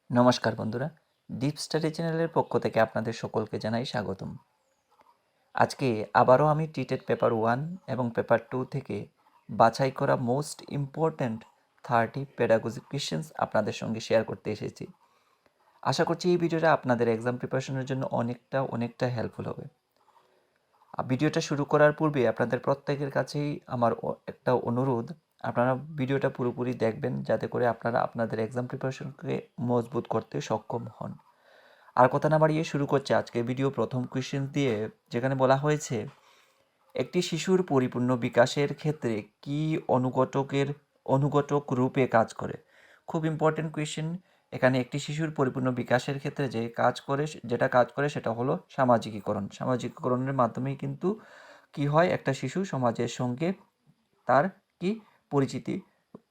নমস্কার বন্ধুরা, deep study চ্যানেলের পক্ষ থেকে আপনাদের সকলকে জানাই স্বাগতম। আজকে আবারও আমি টিটেট পেপার 1 এবং পেপার 2 থেকে বাছাই করা মোস্ট ইম্পর্ট্যান্ট 30 পেডাগজিক কোয়েশ্চেন্স আপনাদের সঙ্গে শেয়ার করতে এসেছি। আশা করছি এই ভিডিওটা আপনাদের এক্সাম প্রিপারেশনের জন্য অনেকটা হেল্পফুল হবে। ভিডিওটা শুরু করার পূর্বে আপনাদের প্রত্যেকের কাছেই আমার একটা অনুরোধ, আপনারা ভিডিওটা পুরোপুরি দেখবেন যাতে করে আপনারা আপনাদের এক্সাম প্রিপারেশনকে মজবুত করতে সক্ষম হন। আর কথা না বাড়িয়ে শুরু করছে আজকের ভিডিও প্রথম কোয়েশ্চেন দিয়ে, যেখানে বলা হয়েছে একটি শিশুর পরিপূর্ণ বিকাশের ক্ষেত্রে কি অনুঘটক রূপে কাজ করে। খুব ইম্পর্টেন্ট কোয়েশ্চেন। এখানে একটি শিশুর পরিপূর্ণ বিকাশের ক্ষেত্রে যেটা কাজ করে সেটা হলো সামাজিকীকরণের মাধ্যমেই কিন্তু কি হয়, একটা শিশু সমাজের সঙ্গে তার কি পরিচিতি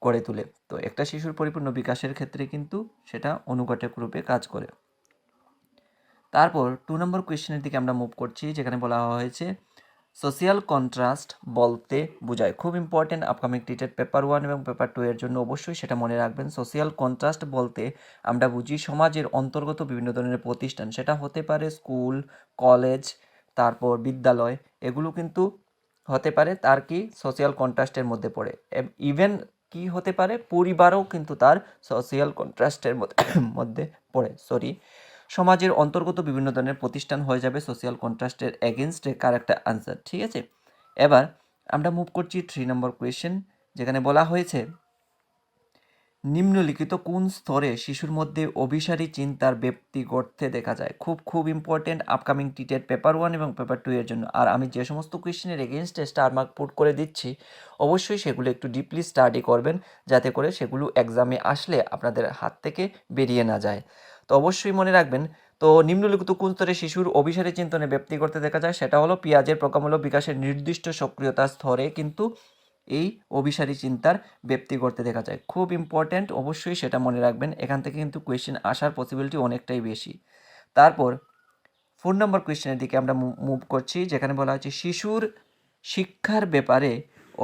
গড়ে তোলে। তো একটা শিশুর পরিপূর্ণ বিকাশের ক্ষেত্রে কিন্তু সেটা অনুঘটক রূপে কাজ করে। তারপর 2 নম্বর কোয়েশ্চেনের দিকে আমরা মুভ করছি, যেখানে বলা হয়েছে সোশিয়াল কন্ট্রাস্ট বলতে বোঝায়। খুব ইম্পর্টেন্ট আপকামিং টিটেট পেপার 1 এবং পেপার 2 এর জন্য অবশ্যই সেটা মনে রাখবেন। সোশিয়াল কন্ট্রাস্ট বলতে আমরা বুঝি সমাজের অন্তর্গত বিভিন্ন ধরনের প্রতিষ্ঠান, সেটা হতে পারে স্কুল, কলেজ, তারপর বিদ্যালয়, এগুলো কিন্তু হতে পারে তার কি সোশিয়াল কন্ট্রাস্টের মধ্যে পড়ে। ইভেন কি হতে পারে, পরিবারও কিন্তু তার সোশিয়াল কন্ট্রাস্টের মধ্যে পড়ে। সমাজের অন্তর্গত বিভিন্ন ধরনের প্রতিষ্ঠান হয়ে যাবে সোশিয়াল কন্ট্রাস্টের এগেনস্টে কারেক্ট আনসার। ঠিক আছে, এবার আমরা মুভ করছি 3 নম্বর কোয়েশ্চেন, যেখানে বলা হয়েছে নিম্নলিখিত কোন স্তরে শিশুর মধ্যে অভিসারী চিন্তার ব্যাপ্তি ঘটতে দেখা যায়। খুব ইম্পর্টেন্ট আপকামিং টিটেট পেপার 1 এবং পেপার 2 এর জন্য। আর আমি যে সমস্ত কোয়েশ্চেনের এগেনস্টে স্টার মার্ক পুট করে দিচ্ছি, অবশ্যই সেগুলো একটু ডিপলি স্টাডি করবেন যাতে করে সেগুলো এক্সামে আসলে আপনাদের হাত থেকে বেরিয়ে না যায়। তো অবশ্যই মনে রাখবেন, তো নিম্নলিখিত কোন স্তরে শিশুর অভিসারী চিন্তনে ব্যাপ্তি করতে দেখা যায়, সেটা হলো পেঁয়াজের প্রজ্ঞামূলক বিকাশের নির্দিষ্ট সক্রিয়তার স্তরে কিন্তু এই অভিসারী চিন্তার ব্যাপ্তি করতে দেখা যায়। খুব ইম্পর্ট্যান্ট, অবশ্যই সেটা মনে রাখবেন, এখান থেকে কিন্তু কোয়েশ্চেন আসার পসিবিলিটি অনেকটাই বেশি। তারপর 4 নম্বর কোয়েশ্চেনের দিকে আমরা মুভ করছি, যেখানে বলা হচ্ছে শিশুর শিক্ষার ব্যাপারে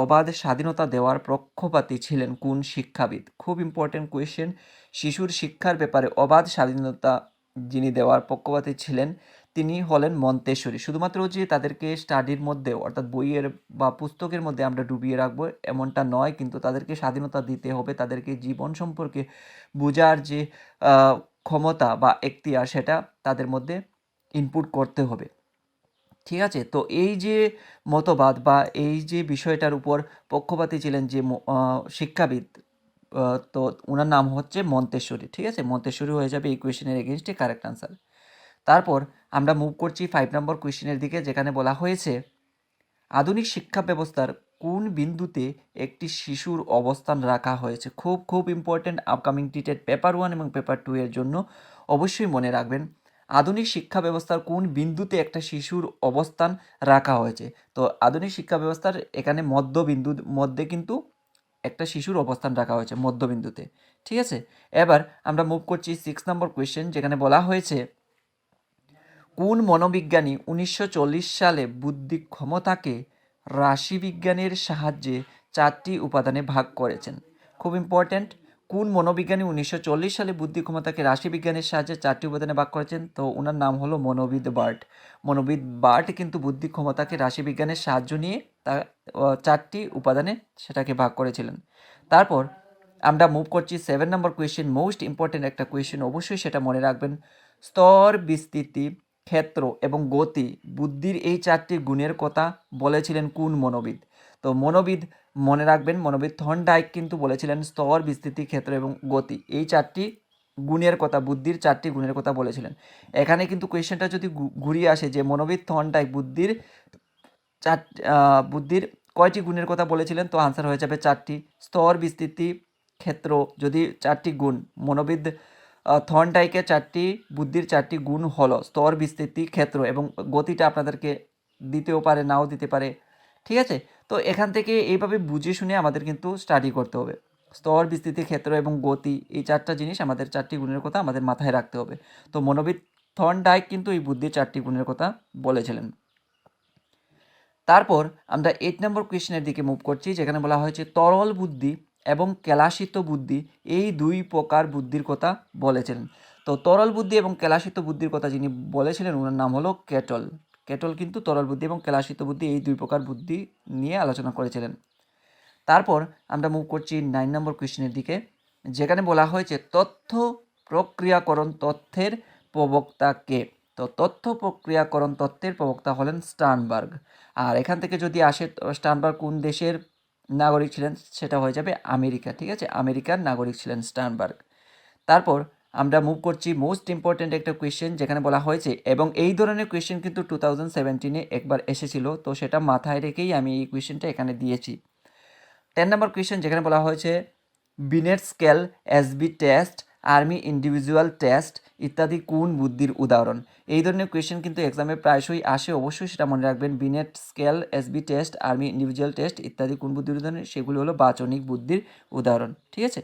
অবাধ স্বাধীনতা দেওয়ার পক্ষপাতী ছিলেন কোন শিক্ষাবিদ। খুব ইম্পর্টেন্ট কোয়েশ্চেন। শিশুর শিক্ষার ব্যাপারে অবাধ স্বাধীনতা যিনি দেওয়ার পক্ষপাতী ছিলেন তিনি হলেন মন্তেশ্বরী। শুধুমাত্র যে তাদেরকে স্টাডির মধ্যে অর্থাৎ বইয়ের বা পুস্তকের মধ্যে আমরা ডুবিয়ে রাখবো এমনটা নয়, কিন্তু তাদেরকে স্বাধীনতা দিতে হবে, তাদেরকে জীবন সম্পর্কে বোঝার যে ক্ষমতা বা এখতিয়ার সেটা তাদের মধ্যে ইনপুট করতে হবে। ঠিক আছে, তো এই যে মতবাদ বা এই যে বিষয়টার উপর পক্ষপাতী ছিলেন যে শিক্ষাবিদ, তো ওনার নাম হচ্ছে মন্তেশ্বরী। ঠিক আছে, মন্তেশ্বরী হয়ে যাবে এই কোয়েশ্চেনের এগেনস্টে কারেক্ট আনসার। তারপর আমরা মুভ করছি 5 নম্বর কোয়েশ্চেনের দিকে, যেখানে বলা হয়েছে আধুনিক শিক্ষা ব্যবস্থার কোন বিন্দুতে একটি শিশুর অবস্থান রাখা হয়েছে। খুব ইম্পর্টেন্ট আপকামিং টিটেট পেপার 1 এবং পেপার 2 এর জন্য, অবশ্যই মনে রাখবেন আধুনিক শিক্ষা ব্যবস্থার কোন বিন্দুতে একটা শিশুর অবস্থান রাখা হয়েছে। তো আধুনিক শিক্ষা ব্যবস্থার এখানে মধ্যবিন্দুর মধ্যে কিন্তু একটা শিশুর অবস্থান রাখা হয়েছে, মধ্যবিন্দুতে। ঠিক আছে, এবার আমরা মুভ করছি 6 নম্বর কোয়েশ্চেন, যেখানে বলা হয়েছে কোন মনোবিজ্ঞানী 1940 সালে বুদ্ধি ক্ষমতাকে রাশিবিজ্ঞানের সাহায্যে 4টি উপাদানে ভাগ করেছেন। খুব ইম্পর্ট্যান্ট, কোন মনোবিজ্ঞানী 1940 সালে বুদ্ধি ক্ষমতাকে রাশিবিজ্ঞানের সাহায্যে 4টি উপাদানে ভাগ করেছেন, তো ওনার নাম হলো মনোবিদ বার্ট কিন্তু বুদ্ধি ক্ষমতাকে রাশিবিজ্ঞানের সাহায্য নিয়ে তা 4টি উপাদানে সেটাকে ভাগ করেছিলেন। তারপর আমরা মুভ করছি 7 নম্বর কোয়েশ্চেন, মোস্ট ইম্পর্টেন্ট একটা কোয়েশ্চেন, অবশ্যই সেটা মনে রাখবেন। স্তর, বিস্তৃতি, ক্ষেত্র এবং গতি বুদ্ধির এই 4টি গুণের কথা বলেছিলেন কোন মনোবিদ। তো মনে রাখবেন, মনোবিদ থর্নডাইক কিন্তু বলেছিলেন স্তর, বিস্তৃতি, ক্ষেত্র এবং গতি এই 4টি গুণের কথা, বুদ্ধির 4টি গুণের কথা বলেছিলেন। এখানে কিন্তু কোয়েশ্চেনটা যদি ঘুরিয়ে আসে যে মনোবিদ থর্নডাইক বুদ্ধির কয়টি গুণের কথা বলেছিলেন, তো আনসার হয়ে যাবে 4টি। স্তর, বিস্তৃতি, ক্ষেত্র যদি 4টি গুণ, মনোবিদ থর্নডাইকে বুদ্ধির 4টি গুণ হলো স্তর, বিস্তৃতি, ক্ষেত্র এবং গতিটা আপনাদেরকে দিতেও পারে নাও দিতে পারে। ঠিক আছে, তো এখান থেকে এইভাবে বুঝে শুনে আমাদের কিন্তু স্টাডি করতে হবে। স্তর, বিস্তৃতি, ক্ষেত্র এবং গতি এই 4টা জিনিস আমাদের 4টি গুণের কথা আমাদের মাথায় রাখতে হবে। তো মনোবিদ থর্নডাইক কিন্তু এই বুদ্ধির 4টি গুণের কথা বলেছিলেন। তারপর আমরা 8 নম্বর কোয়েশ্চেনের দিকে মুভ করছি, যেখানে বলা হয়েছে তরল বুদ্ধি এবং কেলাসিত বুদ্ধি এই দুই প্রকার বুদ্ধির কথা বলেছিলেন। তো তরল বুদ্ধি এবং কেলাসিত বুদ্ধির কথা যিনি বলেছিলেন ওনার নাম হলো কেটল। কেটল কিন্তু তরল বুদ্ধি এবং কেলাসিত বুদ্ধি এই দুই প্রকার বুদ্ধি নিয়ে আলোচনা করেছিলেন। তারপর আমরা মুভ করছি 9 নম্বর কোয়েশ্চেনের দিকে, যেখানে বলা হয়েছে তথ্য প্রক্রিয়াকরণ তথ্যের প্রবক্তা কে। তো তথ্য প্রক্রিয়াকরণ তথ্যের প্রবক্তা হলেন স্টার্নবার্গ। আর এখান থেকে যদি আসে স্টার্নবার্গ কোন দেশের নাগরিক ছিলেন, সেটা হয়ে যাবে আমেরিকা। ঠিক আছে, আমেরিকার নাগরিক ছিলেন স্টার্নবার্গ। তারপর আমরা মুভ করছি মোস্ট ইম্পর্ট্যান্ট একটা কোয়েশ্চেন, যেখানে বলা হয়েছে, এবং এই ধরনের কোয়েশ্চেন কিন্তু 2017-এ একবার এসেছিল, তো সেটা মাথায় রেখেই আমি এই কোয়েশ্চেনটা এখানে দিয়েছি। 10 নম্বর কোয়েশ্চেন, যেখানে বলা হয়েছে Binet scale, SB test, army individual test ইত্যাদি কোন বুদ্ধির উদাহরণ। এই ধরনের কোয়েশ্চেন কিন্তু এক্সামে প্রায়শই আসে, অবশ্যই সেটা মনে রাখবেন। Binet scale, SB test, army individual test ইত্যাদি কোন বুদ্ধির উদাহরণ, সেগুলো হলো বাচনিক বুদ্ধির উদাহরণ। ঠিক আছে,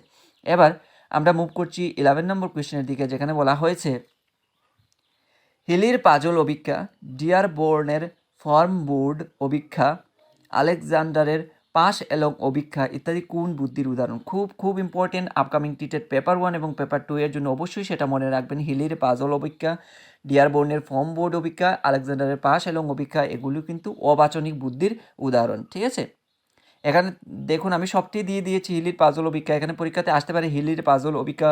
এবার আমরা মুভ করছি 11 নম্বর কোয়েশ্চেনের দিকে, যেখানে বলা হয়েছে হিলির পাজল অভিক্ষা, ডিয়ারবোর্নের ফর্ম বোর্ড অভিক্ষা, আলেকজান্ডারের পাশ এলং অভিক্ষা ইত্যাদি কোন বুদ্ধির উদাহরণ। খুব খুব ইম্পর্টেন্ট আপকামিং টিটেড পেপার 1 এবং পেপার 2 এর জন্য অবশ্যই সেটা মনে রাখবেন। হিলির পাজল অভিক্ষা, ডিয়ারবোর্নের ফর্ম বোর্ড অভিক্ষা, আলেকজান্ডারের পাশ এলং অভিক্ষা এগুলো কিন্তু অবাচনিক বুদ্ধির উদাহরণ। ঠিক আছে, এখানে দেখুন আমি সবটি দিয়ে দিয়েছি হিলির পাজল অভিক্ষা। এখানে পরীক্ষাতে আসতে পারে হিলির পাজল অভিক্ষা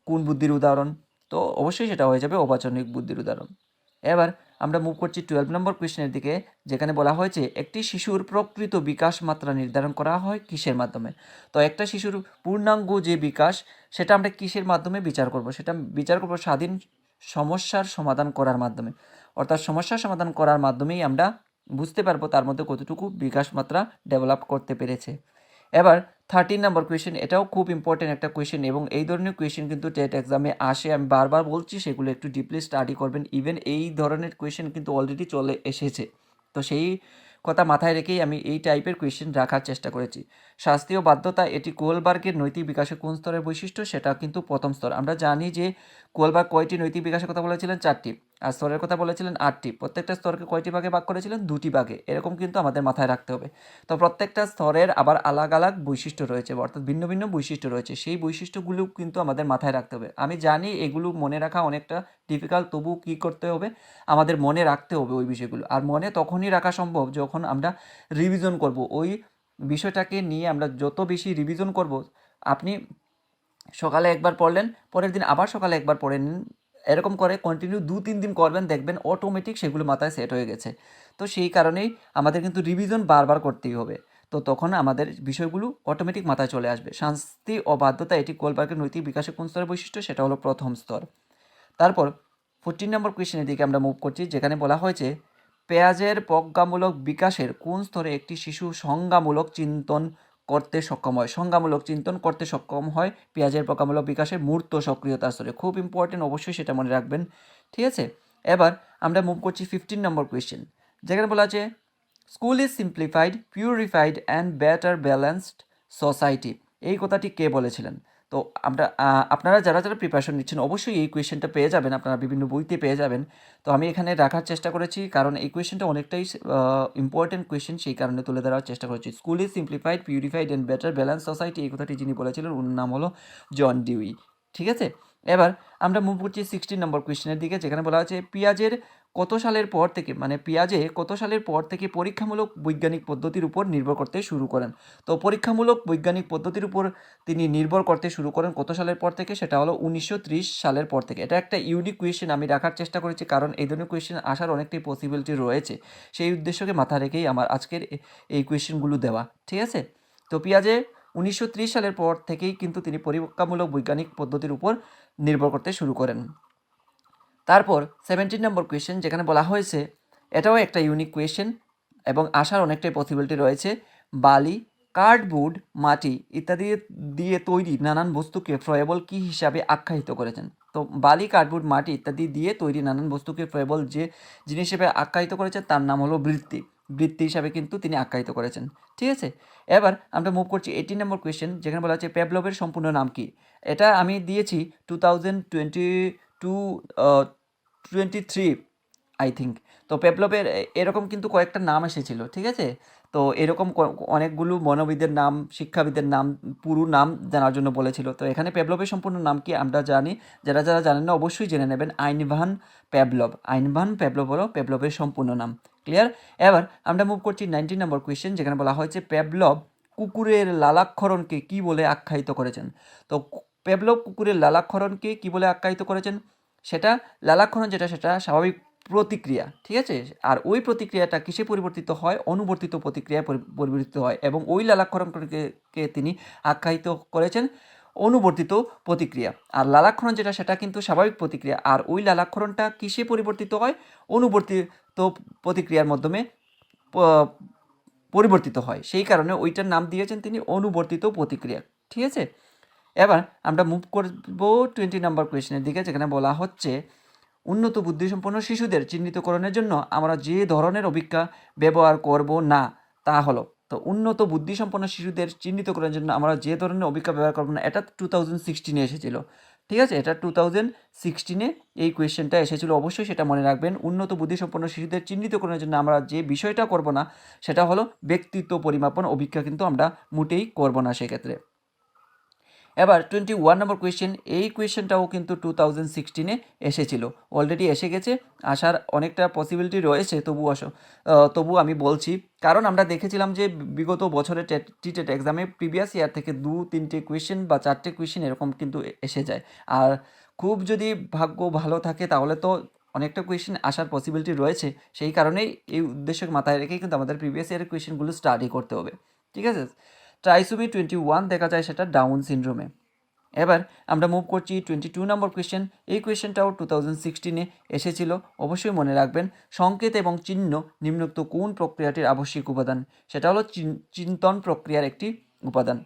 কোন বুদ্ধির উদাহরণ, তো অবশ্যই সেটা হয়ে যাবে অবাচনিক বুদ্ধির উদাহরণ। এবার আমরা মুভ করছি 12 নম্বর কোয়েশ্চেনের দিকে, যেখানে বলা হয়েছে একটি শিশুর প্রকৃত বিকাশ মাত্রা নির্ধারণ করা হয় কিসের মাধ্যমে। তো একটা শিশুর পূর্ণাঙ্গ যে বিকাশ সেটা আমরা কিসের মাধ্যমে বিচার করব, সেটা বিচার করব স্বাধীন সমস্যার সমাধান করার মাধ্যমে। অর্থাৎ সমস্যার সমাধান করার মাধ্যমেই আমরা বুঝতে পারবো তার মধ্যে কতটুকু বিকাশ মাত্রা ডেভেলপ করতে পেরেছে। এবার 13 নম্বর কোয়েশ্চেন, এটাও খুব ইম্পর্টেন্ট একটা কোয়েশ্চেন, এবং এই ধরনের কোয়েশ্চেন কিন্তু টেট এক্সামে আসে। আমি বারবার বলছি সেগুলো একটু ডিপলি স্টাডি করবেন। ইভেন এই ধরনের কোয়েশ্চেন কিন্তু অলরেডি চলে এসেছে, তো সেই কথা মাথায় রেখেই আমি এই টাইপের কোয়েশ্চেন রাখার চেষ্টা করেছি। শাস্ত্রীয় বাধ্যতা, এটি কোলবার্গের নৈতিক বিকাশের কোন স্তরের বৈশিষ্ট্য, সেটা কিন্তু প্রথম স্তর। আমরা জানি যে কোলবার্গ কয়টি নৈতিক বিকাশের কথা বলেছিলেন, 4টি, আর স্তরের কথা বলেছিলেন 8টি। প্রত্যেকটা স্তরকে কয়টি ভাগে ভাগ করেছিলেন, 2টি ভাগে। এরকম কিন্তু আমাদের মাথায় রাখতে হবে। তো প্রত্যেকটা স্তরের আবার আলাদা আলাদা বৈশিষ্ট্য রয়েছে, অর্থাৎ ভিন্ন ভিন্ন বৈশিষ্ট্য রয়েছে, সেই বৈশিষ্ট্যগুলো কিন্তু আমাদের মাথায় রাখতে হবে। আমি জানি এগুলো মনে রাখা অনেকটা ডিফিকাল্ট, তবু কী করতে হবে, আমাদের মনে রাখতে হবে ওই বিষয়গুলো। আর মনে তখনই রাখা সম্ভব যখন আমরা রিভিশন করব। ওই বিষয়টাকে নিয়ে আমরা যত বেশি রিভিশন করব, আপনি সকালে একবার পড়লেন, পরের দিন আবার সকালে একবার পড়ে নিন, এরকম করে কন্টিনিউ 2-3 দিন করবেন, দেখবেন অটোমেটিক সেগুলো মাথায় সেট হয়ে গেছে। তো সেই কারণেই আমাদের কিন্তু রিভিশন বারবার করতেই হবে, তো তখন আমাদের বিষয়গুলো অটোমেটিক মাথায় চলে আসবে। শাস্তি ও বাধ্যতা, এটি কোলবার্গের নৈতিক বিকাশের কোন স্তরের বৈশিষ্ট্য, সেটা হলো প্রথম স্তর। তারপর 14 নম্বর কোয়েশ্চেনের দিকে আমরা মুভ করছি, যেখানে বলা হয়েছে পেঁয়াজের প্রজ্ঞামূলক বিকাশের কোন স্তরে একটি শিশু সংজ্ঞামূলক চিন্তন করতে সক্ষম হয়। সংজ্ঞামূলক চিন্তন করতে সক্ষম হয় পেঁয়াজের প্রজ্ঞামূলক বিকাশের মূর্ত সক্রিয়তার স্তরে। খুব ইম্পর্টেন্ট, অবশ্যই সেটা মনে রাখবেন। ঠিক আছে, এবার আমরা মুভ করছি 15 নম্বর কোয়েশ্চেন, যেখানে বলা আছে school is simplified, purified and better balanced society. এই কথাটি কে বলেছিলেন। তো আপনারা যারা যারা প্রিপারেশন নিচ্ছেন অবশ্যই এই কোয়েশ্চেনটা পেয়ে যাবেন, আপনারা বিভিন্ন বইতে পেয়ে যাবেন। তো আমি এখানে রাখার চেষ্টা করেছি, কারণ এই কোয়েশ্চেনটা অনেকটাই ইম্পর্টেন্ট কোয়েশ্চেন, সেই কারণে তুলে ধরার চেষ্টা করেছি। School is simplified, purified and better balance society, এই কথাটি যিনি বলেছিলেন ওর নাম হলো জন ডিউই। ঠিক আছে, এবার আমরা মুভ করছি 16 নম্বর কোয়েশ্চেনের দিকে, যেখানে বলা আছে পেঁয়াজে কত সালের পর থেকে পরীক্ষামূলক বৈজ্ঞানিক পদ্ধতির উপর নির্ভর করতে শুরু করেন। তো পরীক্ষামূলক বৈজ্ঞানিক পদ্ধতির উপর তিনি নির্ভর করতে শুরু করেন কত সালের পর থেকে, সেটা হলো 1930 সালের পর থেকে। এটা একটা ইউনিক কোয়েশ্চেন আমি রাখার চেষ্টা করেছি, কারণ এই ধরনের কোয়েশ্চেন আসার অনেকটাই পসিবিলিটি রয়েছে, সেই উদ্দেশ্যকে মাথায় রেখেই আমার আজকের এই কোয়েশ্চেনগুলো দেওয়া। ঠিক আছে, তো পেঁয়াজে 1930 সালের পর থেকেই কিন্তু তিনি পরীক্ষামূলক বৈজ্ঞানিক পদ্ধতির উপর নির্ভর করতে শুরু করেন। তারপর 17 নম্বর কোয়েশ্চেন, যেখানে বলা হয়েছে, এটাও একটা ইউনিক কোয়েশ্চেন এবং আসার অনেকটাই পসিবিলিটি রয়েছে, বালি, কার্ডবোর্ড, মাটি ইত্যাদি দিয়ে তৈরি নানান বস্তুকে ফ্রয়েবল কী হিসাবে আখ্যায়িত করেছেন। তো বালি, কার্ডবোর্ড, মাটি ইত্যাদি দিয়ে তৈরি নানান বস্তুকে ফ্রয়েবল যে জিনিস হিসেবে আখ্যায়িত করেছেন তার নাম হলো বৃত্তি। বৃত্তি হিসাবে কিন্তু তিনি আখ্যায়িত করেছেন। ঠিক আছে, এবার আমরা মুভ করছি 18 নম্বর কোয়েশ্চেন, যেখানে বলা হচ্ছে প্যাভলভের সম্পূর্ণ নাম কি। এটা আমি দিয়েছি 2023 আই থিঙ্ক। তো পেভলভের এরকম কিন্তু কয়েকটা নাম এসেছিল, ঠিক আছে। তো এরকম অনেকগুলো মনোবিদের নাম, শিক্ষাবিদের নাম, পুরো নাম জানার জন্য বলেছিল। তো এখানে পেভলভের সম্পূর্ণ নাম কি আমরা জানি, যারা যারা জানেন না অবশ্যই জেনে নেবেন। আইনভান পেভলভ, আইনভান পেভলভ হলো পেভলভের সম্পূর্ণ নাম। ক্লিয়ার? এবার আমরা মুভ করছি 19 নম্বর কোয়েশ্চেন, যেখানে বলা হয়েছে পেভলভ কুকুরের লালাক্ষরণকে কি বলে আখ্যায়িত করেছেন। তো পেভলভ কুকুরের লালাক্ষরণকে কি বলে আখ্যায়িত করেছেন, সেটা লালাক্ষরণ যেটা সেটা স্বাভাবিক প্রতিক্রিয়া, ঠিক আছে। আর ওই প্রতিক্রিয়াটা কিসে পরিবর্তিত হয়, অনুবর্তিত প্রতিক্রিয়ায় পরিবর্তিত হয়, এবং ওই লালাক্ষরণকে তিনি আখ্যায়িত করেছেন অনুবর্তিত প্রতিক্রিয়া। আর লালাক্ষরণ যেটা সেটা কিন্তু স্বাভাবিক প্রতিক্রিয়া, আর ওই লালাক্ষরণটা কিসে পরিবর্তিত হয়, অনুবর্তিত প্রতিক্রিয়ার মাধ্যমে পরিবর্তিত হয়, সেই কারণে ওইটার নাম দিয়েছেন তিনি অনুবর্তিত প্রতিক্রিয়া, ঠিক আছে। এবার আমরা মুভ করব 20 নম্বর কোয়েশ্চেনের দিকে, যেখানে বলা হচ্ছে উন্নত বুদ্ধিসম্পন্ন শিশুদের চিহ্নিতকরণের জন্য আমরা যে ধরনের অভিজ্ঞতা ব্যবহার করব না তা হলো। তো উন্নত বুদ্ধিসম্পন্ন শিশুদের চিহ্নিতকরণের জন্য আমরা যে ধরনের অভিজ্ঞতা ব্যবহার করবো না, এটা 2016 এসেছিল, ঠিক আছে। এটা 2016 এই কোয়েশ্চেনটা এসেছিল, অবশ্যই সেটা মনে রাখবেন। উন্নত বুদ্ধিসম্পন্ন শিশুদের চিহ্নিতকরণের জন্য আমরা যে বিষয়টা করব না সেটা হলো ব্যক্তিত্ব পরিমাপন অভিজ্ঞতা, কিন্তু আমরা মোটেই করব না সেক্ষেত্রে। এবার 21 নম্বর কোয়েশ্চেন, এই কোয়েশ্চেনটাও কিন্তু 2016 এসেছিল, অলরেডি এসে গেছে, আসার অনেকটা পসিবিলিটি রয়েছে, তবু আমি বলছি, কারণ আমরা দেখেছিলাম যে বিগত বছরের টিটেট এক্সামে প্রিভিয়াস ইয়ার থেকে 2-3টে কোয়েশ্চেন বা 4টে কোয়েশ্চেন এরকম কিন্তু এসে যায়। আর খুব যদি ভাগ্য ভালো থাকে তাহলে তো অনেকটা কোয়েশ্চেন আসার পসিবিলিটি রয়েছে, সেই কারণেই এই উদ্দেশ্যকে মাথায় রেখেই কিন্তু আমাদের প্রিভিয়াস ইয়ারের কোয়েশ্চেনগুলো স্টাডি করতে হবে, ঠিক আছে। ট্রাইসোমি 21 দেখা যায় সেটা ডাউন সিনড্রোমে। এবার আমরা মুভ করছি 22 নম্বর কোয়েশ্চেন, এই কোয়েশ্চেনটাও 2016 এসেছিল, অবশ্যই মনে রাখবেন। সংকেত এবং চিহ্ন নিম্নোক্ত কোন প্রক্রিয়াটির আবশ্যিক উপাদান, সেটা হলো চিন্তন প্রক্রিয়ার একটি উপাদান।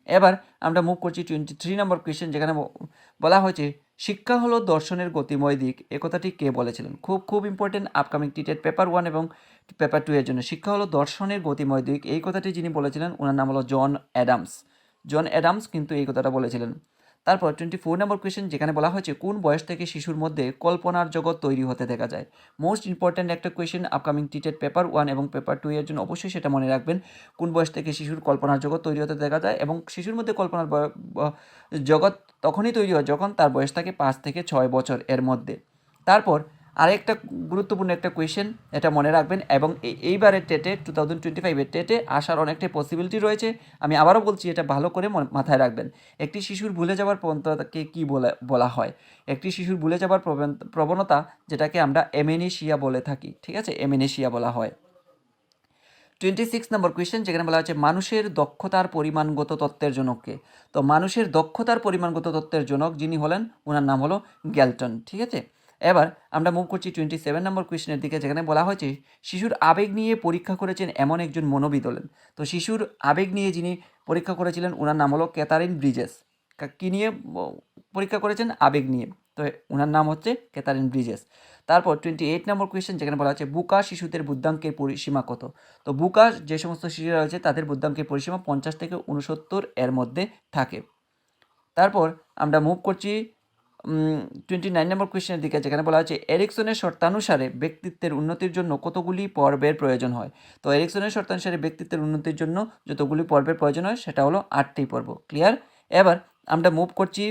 এবার আমরা মুভ করছি 23 নম্বর কোয়েশ্চেন, যেখানে বলা হয়েছে শিক্ষা হলো দর্শনের গতিময় দিক, এ কথাটি কে বলেছিলেন। খুব খুব ইম্পর্টেন্ট আপকামিং টিটেট পেপার 1 এবং পেপার 2 এর জন্য। শিক্ষা হলো দর্শনের গতিময় দিক, এই কথাটি যিনি বলেছিলেন ওনার নাম হলো জন অ্যাডামস। জন অ্যাডামস কিন্তু এই কথাটা বলেছিলেন। তারপর 24 নম্বর কোয়েশ্চেন, যেখানে বলা হয়েছে কোন বয়স থেকে শিশুর মধ্যে কল্পনার জগৎ তৈরি হতে দেখা যায়। মোস্ট ইম্পর্ট্যান্ট একটা কোয়েশ্চেন আপকামিং টিটেট পেপার 1 এবং পেপার 2 এর জন্য, অবশ্যই সেটা মনে রাখবেন। কোন বয়স থেকে শিশুর কল্পনার জগৎ তৈরি হতে দেখা যায়, এবং শিশুর মধ্যে কল্পনার জগৎ তখনই তৈরি হয় যখন তার বয়স থাকে 5 থেকে 6 বছর এর মধ্যে। তারপর আরেকটা গুরুত্বপূর্ণ একটা কোয়েশ্চেন, এটা মনে রাখবেন, এবং এইবারের টেটে 2025-এর টেটে আসার অনেকটা পসিবিলিটি রয়েছে। আমি আবারও বলছি, এটা ভালো করে মাথায় রাখবেন। একটি শিশুর ভুলে যাওয়ার প্রবণতাকে কী বলা হয়। একটি শিশুর ভুলে যাওয়ার প্রবণতা, যেটাকে আমরা এমেনেশিয়া বলে থাকি, ঠিক আছে, এমেনেশিয়া বলা হয়। 26 নম্বর কোয়েশ্চেন, যেখানে বলা হচ্ছে মানুষের দক্ষতার পরিমাণগত তত্ত্বের জনককে। তো মানুষের দক্ষতার পরিমাণগত তত্ত্বের জনক যিনি হলেন, ওনার নাম হলো গ্যালটন, ঠিক আছে। এবার আমরা মুভ করছি 27 নম্বর কোয়েশ্চেনের দিকে, যেখানে বলা হয়েছে শিশুর আবেগ নিয়ে পরীক্ষা করেছেন এমন একজন মনোবিদ হলেন। তো শিশুর আবেগ নিয়ে যিনি পরীক্ষা করেছিলেন ওনার নাম হলো ক্যাথারিন ব্রিজেস। কী নিয়ে পরীক্ষা করেছেন? আবেগ নিয়ে। তো ওনার নাম হচ্ছে ক্যাথারিন ব্রিজেস। তারপর 28 নম্বর কোয়েশ্চেন, যেখানে বলা হচ্ছে বুকা শিশুদের বুদ্ধাঙ্কের পরিসীমা কত। তো বুকা যে সমস্ত শিশুরা রয়েছে তাদের বুদ্ধাঙ্কের পরিসীমা 50 থেকে 69 এর মধ্যে থাকে। তারপর আমরা মুভ করছি 29 নম্বর কোয়েশ্চেনের দিকে, যেখানে বলা হচ্ছে এরিকসনের শর্তানুসারে ব্যক্তিত্বের উন্নতির জন্য কতগুলি পর্বের প্রয়োজন হয়। তো এরিকসনের শর্তানুসারে ব্যক্তিত্বের উন্নতির জন্য যতগুলি পর্বের প্রয়োজন হয় সেটা হলো 8টি পর্ব। ক্লিয়ার? এবার আমরা মুভ করছি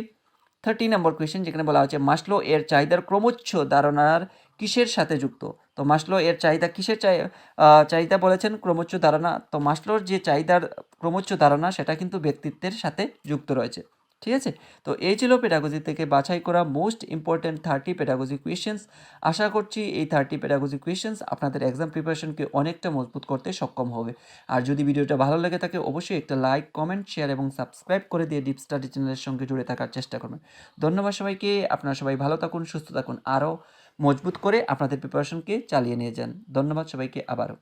30 নম্বর কোয়েশ্চেন, যেখানে বলা হচ্ছে মাসলো এর চাহিদার ক্রমোচ্চ ধারণার কিসের সাথে যুক্ত। তো মাসলো এর চাহিদা কিসের চাহিদা বলেছেন? ক্রমোচ্চ ধারণা। তো মাসলোর যে চাহিদার ক্রমোচ্চ ধারণা সেটা কিন্তু ব্যক্তিত্বের সাথে যুক্ত রয়েছে, ঠিক আছে। তো এই ছিল পেডাগজি থেকে বাছাই করা মোস্ট ইম্পর্ট্যান্ট 30 পেডাগজি কোয়েশ্চেন্স। আশা করছি এই 30 পেডাগজি কোয়েশ্চেন্স আপনাদের এক্সাম প্রিপারেশনকে অনেকটা মজবুত করতে সক্ষম হবে। আর যদি ভিডিওটা ভালো লেগে থাকে অবশ্যই একটা লাইক, কমেন্ট, শেয়ার এবং সাবস্ক্রাইব করে দিয়ে ডিপ স্টাডি চ্যানেলের সঙ্গে জুড়ে থাকার চেষ্টা করবেন। ধন্যবাদ সবাইকে। আপনারা সবাই ভালো থাকুন, সুস্থ থাকুন, আরও মজবুত করে আপনাদের প্রিপারেশনকে চালিয়ে নিয়ে যান। ধন্যবাদ সবাইকে আবারও।